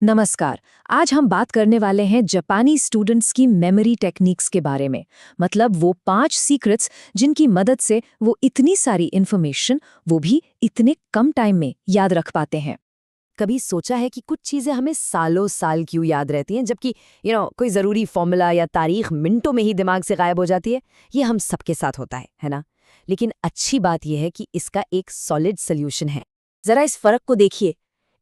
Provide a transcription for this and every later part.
नमस्कार। आज हम बात करने वाले हैं जापानी स्टूडेंट्स की मेमोरी टेक्निक्स के बारे में। मतलब वो 5 सीक्रेट्स जिनकी मदद से वो इतनी सारी इन्फॉर्मेशन वो भी इतने कम टाइम में याद रख पाते हैं। कभी सोचा है कि कुछ चीजें हमें सालों साल क्यों याद रहती हैं, जबकि कोई जरूरी फॉर्मूला या तारीख मिनटों में ही दिमाग से गायब हो जाती है। ये हम सबके साथ होता है ना। लेकिन अच्छी बात यह है कि इसका एक सॉलिड सोल्यूशन है। जरा इस फर्क को देखिए।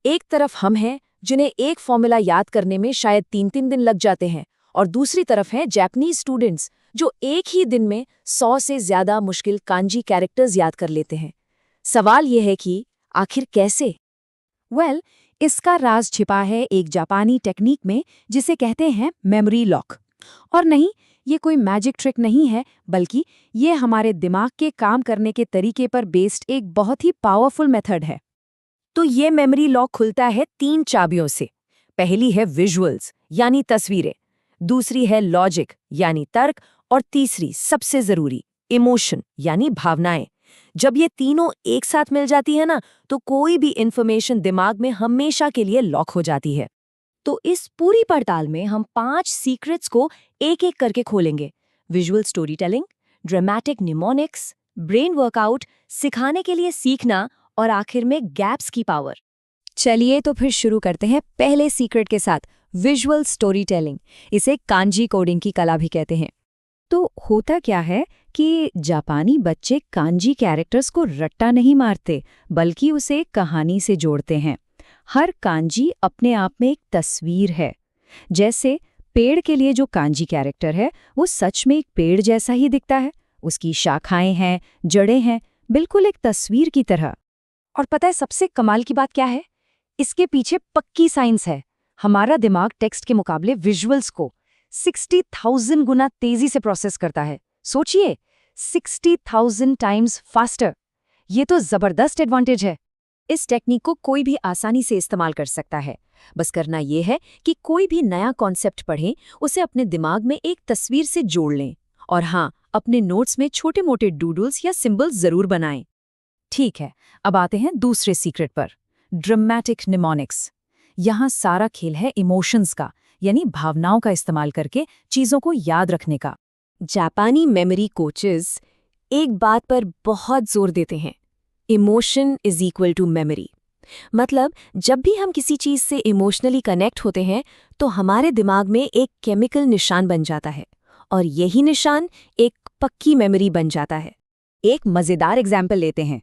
एक तरफ हम हैं जिन्हें एक फॉर्मूला याद करने में शायद 3-3 दिन लग जाते हैं, और दूसरी तरफ हैं जापानीज स्टूडेंट्स जो एक ही दिन में 100 से ज्यादा मुश्किल कांजी कैरेक्टर्स याद कर लेते हैं। सवाल यह है कि आखिर कैसे? इसका राज छिपा है एक जापानी टेक्निक में जिसे कहते हैं मेमोरी लॉक। और नहीं, ये कोई मैजिक ट्रिक नहीं है, बल्कि ये हमारे दिमाग के काम करने के तरीके पर बेस्ड एक बहुत ही पावरफुल मेथड है। तो ये मेमोरी लॉक खुलता है 3 चाबियों से। पहली है विजुअल्स यानी तस्वीरें, दूसरी है लॉजिक यानी तर्क, और तीसरी सबसे जरूरी इमोशन यानी भावनाएं। जब ये तीनों एक साथ मिल जाती है ना, तो कोई भी इंफॉर्मेशन दिमाग में हमेशा के लिए लॉक हो जाती है। तो इस पूरी पड़ताल में हम 5 सीक्रेट्स को एक एक करके खोलेंगे। Visual story telling, dramatic mnemonics, brain workout, सिखाने के लिए सीखना, और आखिर में गैप्स की पावर। चलिए तो फिर शुरू करते हैं पहले सीक्रेट के साथ, विजुअल स्टोरी टेलिंग। इसे कांजी कोडिंग की कला भी कहते हैं। तो होता क्या है कि जापानी बच्चे कांजी कैरेक्टर्स को रट्टा नहीं मारते, बल्कि उसे कहानी से जोड़ते हैं। हर कांजी अपने आप में एक तस्वीर है। जैसे पेड़ के लिए जो कांजी कैरेक्टर है वो सच में एक पेड़ जैसा ही दिखता है। उसकी शाखाएं हैं, जड़ें हैं, बिल्कुल एक तस्वीर की तरह। और पता है सबसे कमाल की बात क्या है? इसके पीछे पक्की साइंस है। हमारा दिमाग टेक्स्ट के मुकाबले विजुअल्स को 60,000 गुना तेजी से प्रोसेस करता है। सोचिए, 60,000 टाइम्स फास्टर। ये तो जबरदस्त एडवांटेज है। इस टेक्निक को कोई भी आसानी से इस्तेमाल कर सकता है। बस करना यह है कि कोई भी नया कॉन्सेप्ट पढ़ें, उसे अपने दिमाग में एक तस्वीर से जोड़ लें। और हाँ, अपने नोट्स में छोटे मोटे डूडल्स या सिंबल्स जरूर बनाएं। ठीक है, अब आते हैं दूसरे सीक्रेट पर, ड्रामेटिक निमोनिक्स। यहाँ सारा खेल है इमोशंस का, यानी भावनाओं का इस्तेमाल करके चीजों को याद रखने का। जापानी मेमोरी कोचेस एक बात पर बहुत जोर देते हैं, emotion is equal to memory. मतलब जब भी हम किसी चीज से इमोशनली कनेक्ट होते हैं, तो हमारे दिमाग में एक केमिकल निशान बन जाता है, और यही निशान एक पक्की मेमोरी बन जाता है। एक मजेदार एग्जाम्पल लेते हैं।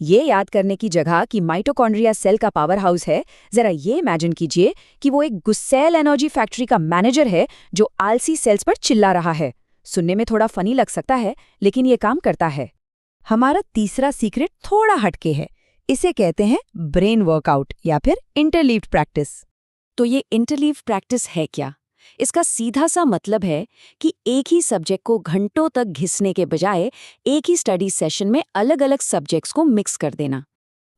ये याद करने की जगह कि माइटोकॉन्ड्रिया सेल का पावर हाउस है, जरा ये इमेजिन कीजिए कि वो एक गुस्सैल एनर्जी फैक्ट्री का मैनेजर है जो आलसी सेल्स पर चिल्ला रहा है। सुनने में थोड़ा फनी लग सकता है, लेकिन ये काम करता है। हमारा तीसरा सीक्रेट थोड़ा हटके है। इसे कहते हैं ब्रेन वर्कआउट या फिर इंटरलीव्ड प्रैक्टिस। तो ये इंटरलीव प्रैक्टिस है क्या? इसका सीधा सा मतलब है कि एक ही सब्जेक्ट को घंटों तक घिसने के बजाय एक ही स्टडी सेशन में अलग अलग सब्जेक्ट्स को मिक्स कर देना।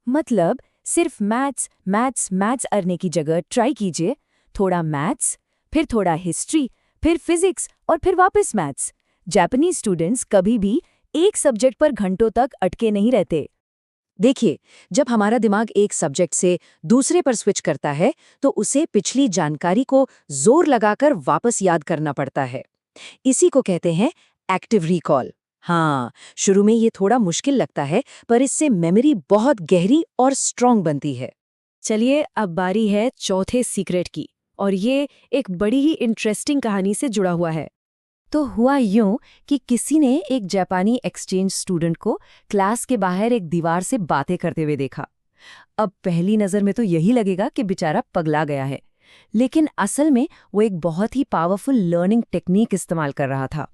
मतलब सिर्फ मैथ्स मैथ्स मैथ्स अरने की जगह ट्राई कीजिए, थोड़ा मैथ्स, फिर थोड़ा हिस्ट्री, फिर फिजिक्स, और फिर वापस मैथ्स। जापानीज स्टूडेंट्स कभी भी एक सब्जेक्ट पर घंटों तक अटके नहीं रहते। देखिए, जब हमारा दिमाग एक सब्जेक्ट से दूसरे पर स्विच करता है, तो उसे पिछली जानकारी को जोर लगाकर वापस याद करना पड़ता है। इसी को कहते हैं एक्टिव रिकॉल। हाँ, शुरू में ये थोड़ा मुश्किल लगता है, पर इससे मेमोरी बहुत गहरी और स्ट्रॉन्ग बनती है। चलिए, अब बारी है चौथे सीक्रेट की, और ये एक बड़ी ही इंटरेस्टिंग कहानी से जुड़ा हुआ है। तो हुआ यूं कि किसी ने एक जापानी एक्सचेंज स्टूडेंट को क्लास के बाहर एक दीवार से बातें करते हुए देखा। अब पहली नज़र में तो यही लगेगा कि बेचारा पगला गया है, लेकिन असल में वो एक बहुत ही पावरफुल लर्निंग टेक्निक इस्तेमाल कर रहा था।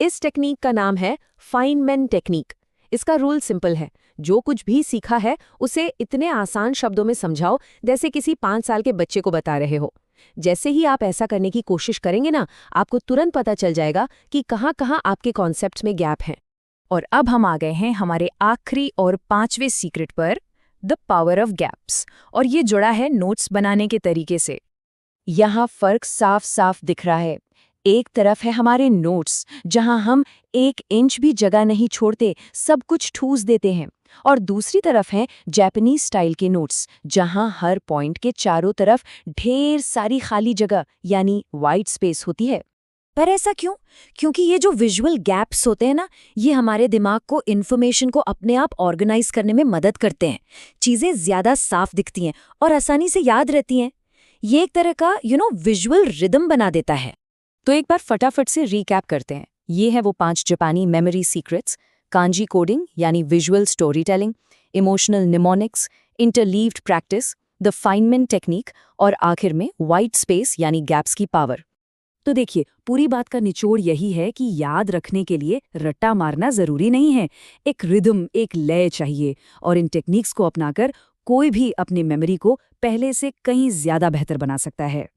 इस टेक्निक का नाम है फाइनमैन टेक्निक। इसका रूल सिंपल है, जो कुछ भी सीखा है उसे इतने आसान शब्दों में समझाओ जैसे किसी 5 साल के बच्चे को बता रहे हो। जैसे ही आप ऐसा करने की कोशिश करेंगे ना, आपको तुरंत पता चल जाएगा कि कहाँ-कहाँ आपके कॉन्सेप्ट्स में गैप हैं। और अब हम आ गए हैं हमारे आखिरी और 5वें सीक्रेट पर, द पावर ऑफ गैप्स। और ये जुड़ा है नोट्स बनाने के तरीके से। यहाँ फर्क साफ साफ दिख रहा है। एक तरफ है हमारे नोट्स, जहां हम 1 इंच भी जगह नहीं छोड़ते, सब कुछ ठूस देते हैं। और दूसरी तरफ है जापानीज स्टाइल के नोट्स, जहां हर पॉइंट के चारों तरफ ढेर सारी खाली जगह यानी वाइट स्पेस होती है। पर ऐसा क्यों? क्योंकि ये जो विजुअल गैप्स होते हैं ना, ये हमारे दिमाग को इन्फॉर्मेशन को अपने आप ऑर्गेनाइज करने में मदद करते हैं। चीजें ज्यादा साफ दिखती हैं और आसानी से याद रहती हैं। ये एक तरह का विजुअल रिदम बना देता है। तो एक बार फटाफट से रिकैप करते हैं। ये है वो 5 जापानी मेमोरी सीक्रेट्स: कांजी कोडिंग यानी visual story telling, emotional mnemonics, interleaved practice, the Feynman technique और आखिर में वाइट स्पेस यानी गैप्स की पावर। तो देखिए, पूरी बात का निचोड़ यही है कि याद रखने के लिए रट्टा मारना जरूरी नहीं है। एक रिदम, एक लय चाहिए, और इन टेक्निक्स को अपनाकर कोई भी अपनी मेमोरी को पहले से कहीं ज्यादा बेहतर बना सकता है।